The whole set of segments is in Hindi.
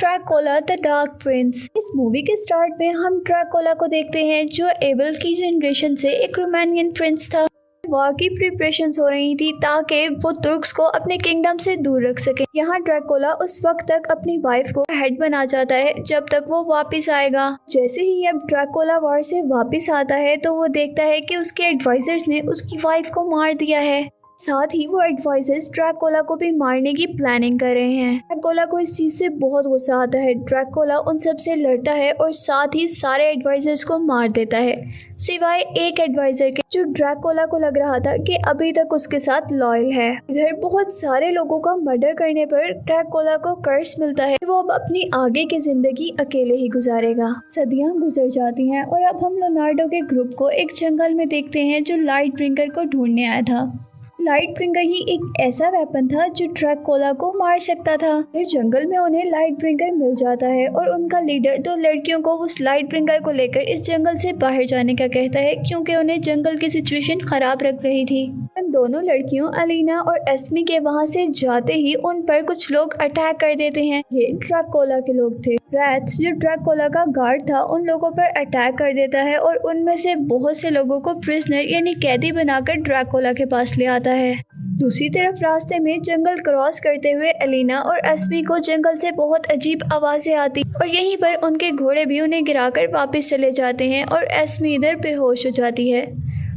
Dracula the dark Prince. इस मूवी के स्टार्ट में हम ड्रैकुला को देखते हैं जो एबल की जनरेशन से एक रोमानियन प्रिंस था। वॉर की प्रिपरेशंस हो रही थी ताकि वो तुर्क्स को अपने किंगडम से दूर रख सके। यहाँ ड्रैकुला उस वक्त तक अपनी वाइफ को हेड बना जाता है जब तक वो वापस आएगा। जैसे ही अब ड्रैकुला वॉर से वापस आता है तो वो देखता है कि उसके एडवाइजर्स ने उसकी वाइफ को मार दिया है। साथ ही वो एडवाइजर्स ड्रैकुला को भी मारने की प्लानिंग कर रहे हैं। ड्रैकुला को इस चीज से बहुत गुस्सा आता है। ड्रैकुला उन सब से लड़ता है और साथ ही सारे एडवाइजर्स को मार देता है सिवाय एक एडवाइजर के जो ड्रैकुला को लग रहा था कि अभी तक उसके साथ लॉयल है। इधर बहुत सारे लोगों का मर्डर करने पर ड्रैकुला को कर्स मिलता है। वो अब अपनी आगे की जिंदगी अकेले ही गुजारेगा। सदियां गुजर जाती हैं और अब हम लियोनार्डो के ग्रुप को एक जंगल में देखते हैं जो लाइट ब्रिंगर को ढूंढने आया था। लाइट ब्रिंगर ही एक ऐसा वेपन था जो ड्रैकुला को मार सकता था। फिर जंगल में उन्हें लाइट ब्रिंगर मिल जाता है और उनका लीडर दो लड़कियों को उस लाइट ब्रिंगर को लेकर इस जंगल से बाहर जाने का कहता है क्योंकि उन्हें जंगल की सिचुएशन खराब लग रही थी। उन दोनों लड़कियों अलीना और एस्मी के वहां से जाते ही उन पर कुछ लोग अटैक कर देते हैं। ये ड्रैकुला के लोग थे। रैथ जो ड्रैकुला का गार्ड था उन लोगों पर अटैक कर देता है और उनमें से बहुत से लोगों को प्रिजनर यानी कैदी बनाकर ड्रैकुला के पास ले आता है। दूसरी तरफ रास्ते में जंगल क्रॉस करते हुए अलीना और एस्मी को जंगल से बहुत अजीब आवाजें आती और यहीं पर उनके घोड़े भी उन्हें गिराकर वापस चले जाते हैं और एस्मी इधर बेहोश हो जाती है।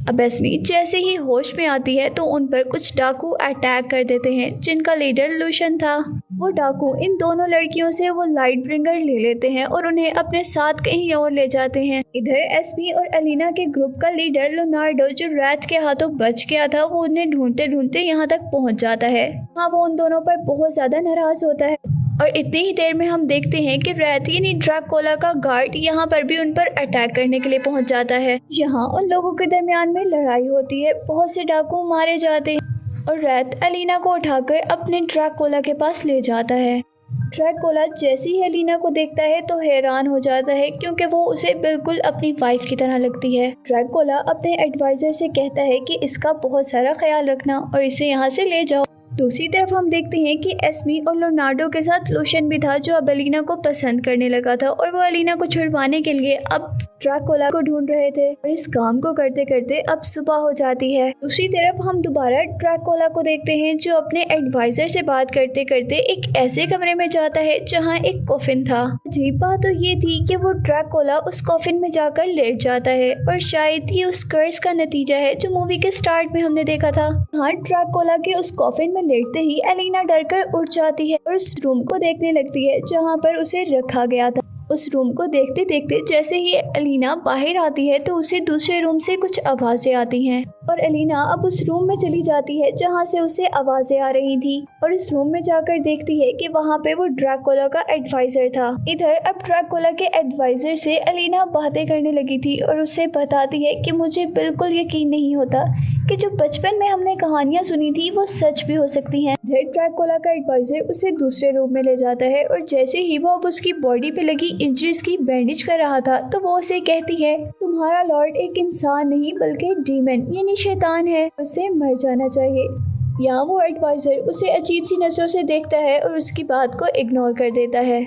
अब एस्मी जैसे ही होश में आती है तो उन पर कुछ डाकू अटैक कर देते हैं जिनका लीडर लूशन था। वो डाकू इन दोनों लड़कियों से वो लाइट ब्रिंगर ले लेते हैं और उन्हें अपने साथ कहीं और ले जाते हैं। इधर एस्मी और अलीना के ग्रुप का लीडर लियोनार्डो जो रैथ के हाथों बच गया था वो उन्हें ढूंढते ढूंढते यहाँ तक पहुँच जाता है। हाँ, वो उन दोनों पर बहुत ज्यादा नाराज होता है और इतनी ही देर में हम देखते हैं कि रैथ यानी ड्रैकुला का गार्ड यहाँ पर भी उन पर अटैक करने के लिए पहुँच जाता है। यहाँ उन लोगों के दरमियान में लड़ाई होती है, बहुत से डाकू मारे जाते हैं और रैथ अलीना को उठाकर अपने ड्रैकुला के पास ले जाता है। ड्रैकुला जैसे ही अलीना को देखता है तो हैरान हो जाता है क्योंकि वो उसे बिल्कुल अपनी वाइफ की तरह लगती है। ड्रैकुला अपने एडवाइजर से कहता है कि इसका बहुत सारा ख्याल रखना और इसे यहाँ से ले जाओ। दूसरी तरफ हम देखते हैं कि एस्मी और लियोनार्डो के साथ लूशन भी था जो अब अलीना को पसंद करने लगा था और वो अलीना को छुड़वाने के लिए अब ड्रैकुला को ढूंढ रहे थे और इस काम को करते करते अब सुबह हो जाती है। दूसरी तरफ हम दोबारा ड्रैकुला को देखते हैं जो अपने एडवाइजर से बात करते करते एक ऐसे कमरे में जाता है जहाँ एक कॉफिन था। अजीब बात तो ये थी कि वो ड्रैकुला उस कॉफिन में जाकर लेट जाता है और शायद ये उस कर्स का नतीजा है जो मूवी के स्टार्ट में हमने देखा था। हाँ, ड्रैकुला के उस कॉफिन में लेटते ही अलीना डरकर उठ जाती है और उस रूम को देखने लगती है जहाँ पर उसे रखा गया था। उस रूम को देखते देखते जैसे ही अलीना बाहर आती है तो उसे दूसरे रूम से कुछ आवाजें आती हैं और अलीना अब उस रूम में चली जाती है जहां से उसे आवाजें आ रही थी और इस रूम में जाकर देखती है कि वहां पे वो ड्रैकुला का एडवाइजर था। इधर अब ड्रैकुला के एडवाइजर से अलीना बातें करने लगी थी और उसे बताती है कि मुझे बिल्कुल यकीन नहीं होता कि जो बचपन में हमने कहानियां सुनी थी वो सच भी हो सकती हैं। ड्रैकुला का एडवाइजर उसे दूसरे रूम में ले जाता है और जैसे ही वो अब उसकी बॉडी पे लगी इंजरीज की बैंडेज कर रहा था तो वो उसे कहती है तुम्हारा लॉर्ड एक इंसान नहीं बल्कि डीमन यानी शैतान है, उसे मर जाना चाहिए। यहाँ वो एडवाइजर उसे अजीब सी नजरों से देखता है और उसकी बात को इग्नोर कर देता है।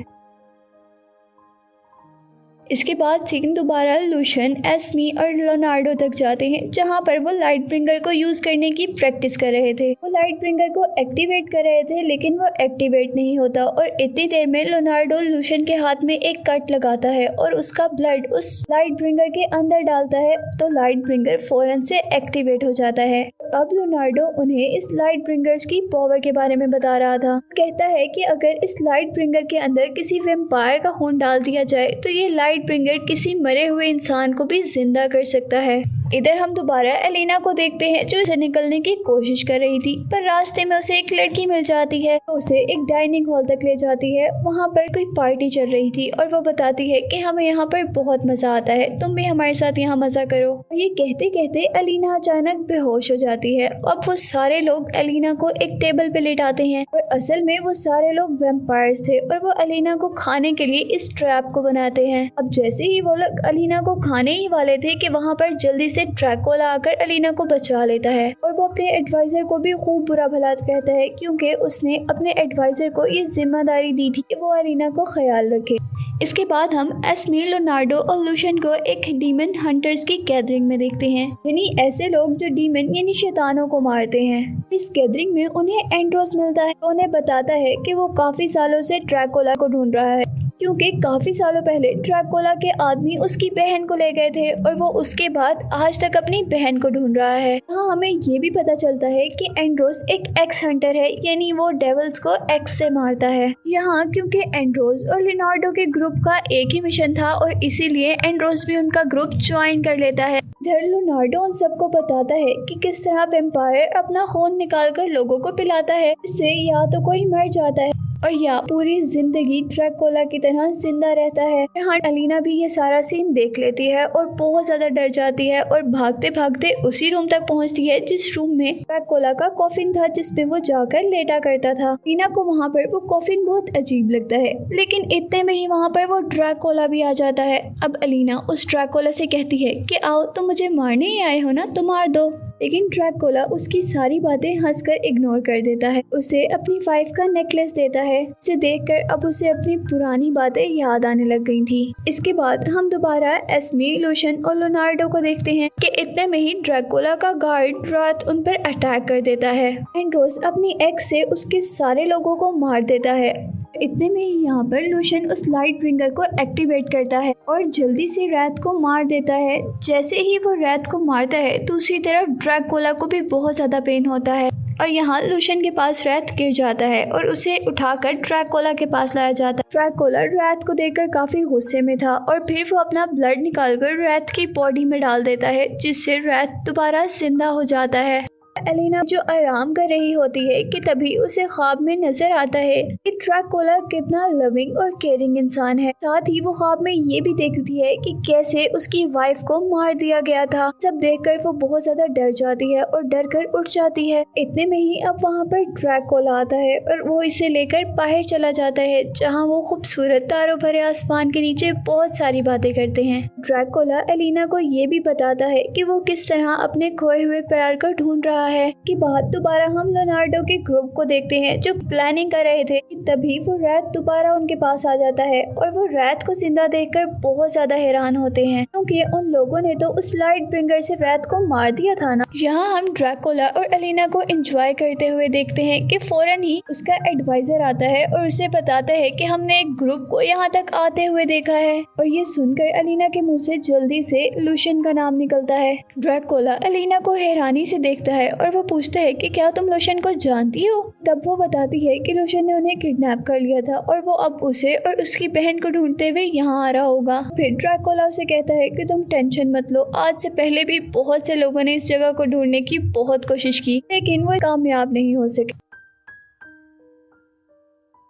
इसके बाद सीन दोबारा लूशन, एस्मी और लियोनार्डो तक जाते हैं जहां पर वो लाइट ब्रिंगर को यूज करने की प्रैक्टिस कर रहे थे। वो लाइट ब्रिंगर को एक्टिवेट कर रहे थे लेकिन वो एक्टिवेट नहीं होता और इतनी देर में लियोनार्डो लूशन के हाथ में एक कट लगाता है और उसका ब्लड उस लाइट ब्रिंगर के अंदर डालता है तो लाइट ब्रिंगर फौरन से एक्टिवेट हो जाता है। अब लियोनार्डो उन्हें इस लाइट ब्रिंगर्स की पावर के बारे में बता रहा था। कहता है कि अगर इस लाइट ब्रिंगर के अंदर किसी वैम्पायर का खून डाल दिया जाए तो ये लाइट ब्रिंगर किसी मरे हुए इंसान को भी जिंदा कर सकता है। इधर हम दोबारा एलिना को देखते हैं जो इसे निकलने की कोशिश कर रही थी पर रास्ते में उसे एक लड़की मिल जाती है तो उसे एक डाइनिंग हॉल तक ले जाती है। वहाँ पर कोई पार्टी चल रही थी और वो बताती है कि हमें यहाँ पर बहुत मजा आता है, तुम भी हमारे साथ यहाँ मजा करो। और ये कहते कहते एलिना अचानक बेहोश हो जाती है। अब वो सारे लोग एलिना को एक टेबल पे लेटाते हैं और असल में वो सारे लोग वैम्पायर्स थे और वो एलिना को खाने के लिए इस ट्रैप को बनाते हैं। अब जैसे ही वो लोग एलिना को खाने ही वाले थे कि वहाँ पर जल्दी से ड्रैकुला आकर अलीना को बचा लेता है और वो अपने एडवाइजर को भी खूब बुरा भला कहता है क्योंकि उसने अपने एडवाइजर को ये जिम्मेदारी दी थी कि वो अलीना को ख्याल रखे। इसके बाद हम एस्मी, लियोनार्डो और लूशियन को एक डीमन हंटर्स की गैदरिंग में देखते हैं, यानी ऐसे लोग जो डीमन यानी शैतानों को मारते हैं। इस गैदरिंग में उन्हें एंड्रोस मिलता है, तो उन्हें बताता है कि वो काफी सालों से ड्रैकुला को ढूंढ रहा है क्योंकि काफी सालों पहले ड्रैकुला के आदमी उसकी बहन को ले गए थे और वो उसके बाद आज तक अपनी बहन को ढूंढ रहा है। हाँ, हमें ये भी पता चलता है कि एंड्रोस एक एक्स हंटर है, यानी वो डेविल्स को एक्स से मारता है। यहाँ क्योंकि एंड्रोस और लियोनार्डो के ग्रुप का एक ही मिशन था और इसीलिए एंड्रोस भी उनका ग्रुप ज्वाइन कर लेता है। इधर लियोनार्डो उन सबको बताता है कि किस तरह वैम्पायर अपना खून निकालकर लोगों को पिलाता है, इससे या तो कोई मर जाता है और या पूरी जिंदगी ड्रैकुला की तरह जिंदा रहता है। यहाँ अलीना भी ये सारा सीन देख लेती है और बहुत ज्यादा डर जाती है और भागते भागते उसी रूम तक पहुँचती है जिस रूम में ड्रैकुला का कॉफिन था, जिसमें वो जाकर लेटा करता था। अलीना को वहाँ पर वो कॉफिन बहुत अजीब लगता है, लेकिन इतने में ही वहाँ पर वो ड्रैकुला भी आ जाता है। अब अलीना उस ड्रैकुला से कहती है कि आओ, तुम मुझे मारने ही आए हो ना, तो मार दो। लेकिन ड्रैकुला उसकी सारी बातें हंसकर इग्नोर कर देता है। उसे अपनी 5 का नेकलेस देता है, जिसे देखकर अब उसे अपनी पुरानी बातें याद आने लग गई थी। इसके बाद हम दोबारा एस्मी, लूशियन और लियोनार्डो को देखते हैं कि इतने में ही ड्रैकुला का गार्ड रात उन पर अटैक कर देता है। एंड्रोस अपनी एक्स से उसके सारे लोगों को मार देता है। इतने में ही यहाँ पर लूशियन उस लाइट ब्रिंगर को एक्टिवेट करता है और जल्दी से रैथ को मार देता है। जैसे ही वो रैथ को मारता है, दूसरी तरफ ड्रैकुला को भी बहुत ज्यादा पेन होता है और यहाँ लूशियन के पास रैथ गिर जाता है और उसे उठाकर ड्रैकुला के पास लाया जाता है। ड्रैकुला रैथ को देखकर काफी गुस्से में था और फिर वो अपना ब्लड निकालकर रैथ की बॉडी में डाल देता है, जिससे रैथ दोबारा जिंदा हो जाता है। एलिना जो आराम कर रही होती है कि तभी उसे ख्वाब में नजर आता है कि ड्रैकुला कितना लविंग और केयरिंग इंसान है। साथ ही वो ख्वाब में ये भी देखती है कि कैसे उसकी वाइफ को मार दिया गया था। सब देखकर वो बहुत ज्यादा डर जाती है और डर कर उठ जाती है। इतने में ही अब वहाँ पर ड्रैकुला आता है और वो इसे लेकर बाहर चला जाता है, जहाँ वो खूबसूरत तारों भरे आसमान के नीचे बहुत सारी बातें करते हैं। ड्रैकुला एलिना को ये भी बताता है कि वो किस तरह अपने खोए हुए प्यार को ढूंढ रहा है। कि बाद दोबारा हम लियोनार्डो के ग्रुप को देखते हैं जो प्लानिंग कर रहे थे। तभी वो रैथ दोबारा उनके पास आ जाता है और वो रैथ को जिंदा देखकर बहुत ज्यादा हैरान होते हैं, क्योंकि उन लोगों ने तो उस लाइट ब्रिंगर से रैथ को मार दिया था ना। यहाँ हम ड्रैकुला और एलिना को एंजॉय करते हुए देखते हैं कि फौरन ही उसका एडवाइजर आता है और उसे बताता है कि हमने एक ग्रुप को यहाँ तक आते हुए देखा है। और ये सुनकर एलिना के मुंह से जल्दी से लूशियन का नाम निकलता है। ड्रैकुला एलिना को हैरानी से देखता है और वो पूछता है कि क्या तुम लूशियन को जानती हो। तब वो बताती है कि लूशियन ने उन्हें किडनैप कर लिया था और वो अब उसे और उसकी बहन को ढूंढते हुए यहाँ आ रहा होगा। फिर ड्रैकुला उसे कहता है कि तुम टेंशन मत लो, आज से पहले भी बहुत से लोगों ने इस जगह को ढूंढने की बहुत कोशिश की, लेकिन वो कामयाब नहीं हो सके।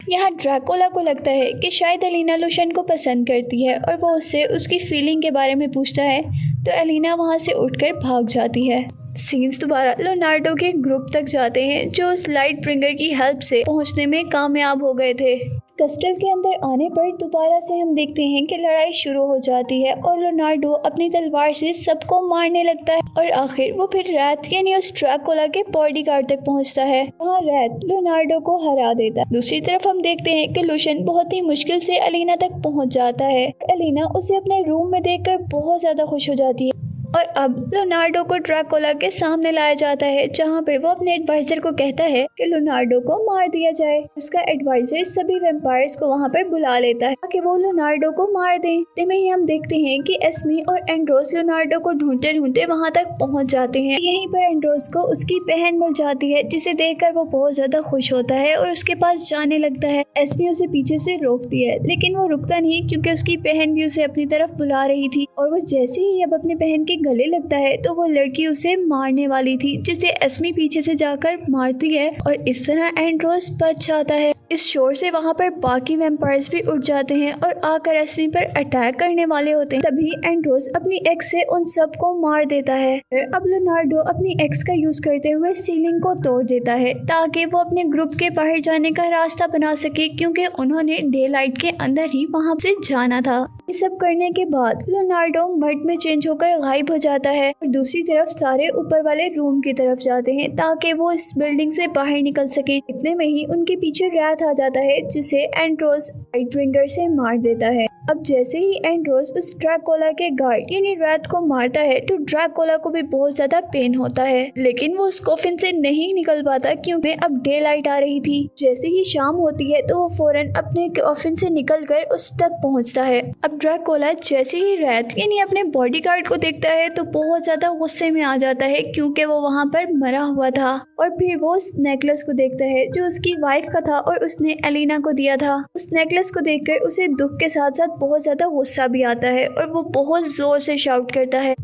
यहाँ ड्रैकुला को लगता है कि शायद एलिना लूशियन को पसंद करती है और वो उससे उसकी फीलिंग के बारे में पूछता है, तो एलिना वहाँ से उठकर भाग जाती है। सीन्स दोबारा लियोनार्डो के ग्रुप तक जाते हैं जो उस लाइट ब्रिंगर की हेल्प से पहुंचने में कामयाब हो गए थे। कस्टल के अंदर आने पर दोबारा से हम देखते हैं कि लड़ाई शुरू हो जाती है और लियोनार्डो अपनी तलवार से सबको मारने लगता है और आखिर वो फिर रैथ यानी उस ड्रैकुला के बॉडीगार्ड तक पहुंचता है। वहाँ रैथ लियोनार्डो को हरा देता है। दूसरी तरफ हम देखते हैं कि लूशियन बहुत ही मुश्किल से एलिना तक पहुंच जाता है। एलिना उसे अपने रूम में देखकर बहुत ज्यादा खुश हो जाती है और अब लियोनार्डो को ड्रैकुला के सामने लाया जाता है, जहाँ पे वो अपने एडवाइजर को कहता है कि लियोनार्डो को मार दिया जाए। उसका एडवाइजर सभी वैम्पायर्स को वहाँ पर बुला लेता है ताकि वो लियोनार्डो को मार दें। इतने में ही हम देखते हैं कि एस्मी और एंड्रोस लियोनार्डो को ढूंढते ढूंढते वहाँ तक पहुँच जाते हैं। यहीं पर एंड्रोस को उसकी बहन मिल जाती है, जिसे देखकर वो बहुत ज्यादा खुश होता है और उसके पास जाने लगता है। एस्मी उसे पीछे से रोकती है, लेकिन वो रुकता नहीं क्योंकि उसकी बहन भी उसे अपनी तरफ बुला रही थी और वो जैसे ही अब अपने बहन के गले लगता है तो वो लड़की उसे मारने वाली थी, जिसे एस्मी पीछे से जाकर मारती है और इस तरह एंड्रोस बच जाता है। इस शोर से वहाँ पर बाकी वैम्पायर्स भी उठ जाते हैं और आकर एस्मी पर अटैक करने वाले होते हैं। तभी एंड्रोस अपनी एक्स से उन सबको मार देता है। अब लियोनार्डो अपनी एक्स का यूज करते हुए सीलिंग को तोड़ देता है ताकि वो अपने ग्रुप के बाहर जाने का रास्ता बना सके, क्योंकि उन्होंने डे लाइट के अंदर ही वहाँ से जाना था। ये सब करने के बाद लियोनार्डो मर्ड में चेंज होकर गायब हो जाता है और दूसरी तरफ सारे ऊपर वाले रूम की तरफ जाते हैं ताकि वो इस बिल्डिंग से बाहर निकल सके। इतने में ही उनके पीछे रैथ आ जाता है जिसे एंड्रोस लाइटब्रिंगर से मार देता है। अब जैसे ही एंड्रोस उस ड्रैकुला के गार्ड यानी रैथ को मारता है तो ड्रैकुला को भी बहुत ज्यादा पेन होता है, लेकिन वो उस कॉफिन से नहीं निकल पाता क्योंकि अब डे लाइट आ रही थी। जैसे ही शाम होती है तो वो फौरन अपने कॉफिन से निकलकर उस तक पहुंचता है। अब ड्रैकुला जैसे ही रैथ यानी अपने बॉडीगार्ड को देखता है तो बहुत ज्यादा गुस्से में आ जाता है क्योंकि वो वहाँ पर मरा हुआ था। और फिर वो उस नेकलेस को देखता है जो उसकी वाइफ का था और उसने एलिना को दिया था। उस नेकलेस को देखकर उसे दुख के साथ साथ बहुत ज्यादा गुस्सा भी आता है और वो बहुत जोर से शाउट करता है।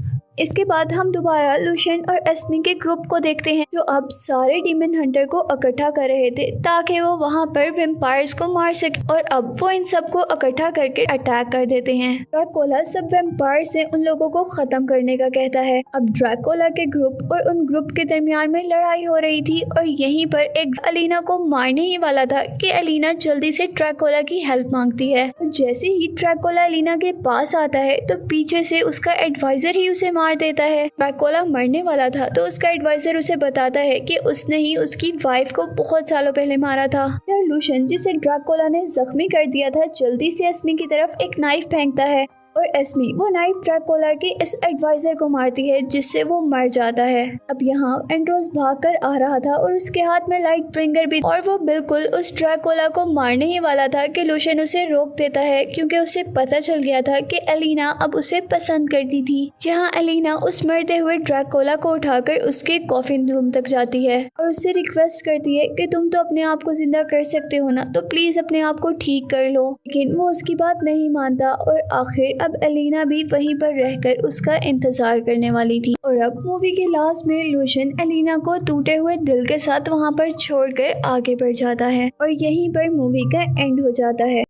इसके बाद हम दोबारा लूशियन और एस्मी के ग्रुप को देखते हैं जो अब सारे डीमन हंटर को इकट्ठा कर रहे थे ताकि वो वहां पर वैम्पायर्स को मार सके, और अब वो इन सबको इकट्ठा करके अटैक कर देते हैं। ड्रैकुला सब वैम्पायर से उन लोगों को खत्म करने का कहता है। अब ड्रैकुला के ग्रुप और उन ग्रुप के दरमियान में लड़ाई हो रही थी और यहीं पर एक एलिना को मारने ही वाला था कि एलिना जल्दी से ड्रैकुला की हेल्प मांगती है। जैसे ही ड्रैकुला एलिना के पास आता है तो पीछे से उसका एडवाइजर ही उसे मार देता है। ड्रैकुला मरने वाला था तो उसका एडवाइजर उसे बताता है कि उसने ही उसकी वाइफ को बहुत सालों पहले मारा था। लूशियन जिसे ड्रैकुला ने जख्मी कर दिया था जल्दी से एस्मी की तरफ एक नाइफ फेंकता है और एस्मी वो नाइफ ड्रैकुला के इस एडवाइजर को मारती है जिससे वो मर जाता है। अब यहाँ एंड्रोस भागकर आ रहा था और उसके हाथ में लाइट ब्रिंगर भी, और वो बिल्कुल उस ड्रैकुला को मारने ही वाला था कि लूशियन उसे रोक देता है क्योंकि उसे पता चल गया था कि एलिना अब उसे पसंद करती थी। यहाँ एलिना उस मरते हुए ड्रैकुला को उठाकर उसके कॉफिन रूम तक जाती है और उससे रिक्वेस्ट करती है कि तुम तो अपने आप को जिंदा कर सकते हो ना, तो प्लीज अपने आप को ठीक कर लो। लेकिन वो उसकी बात नहीं मानता और आखिर अब एलिना भी वहीं पर रहकर उसका इंतजार करने वाली थी। और अब मूवी के लास्ट में लूशियन एलिना को टूटे हुए दिल के साथ वहां पर छोड़कर आगे बढ़ जाता है और यहीं पर मूवी का एंड हो जाता है।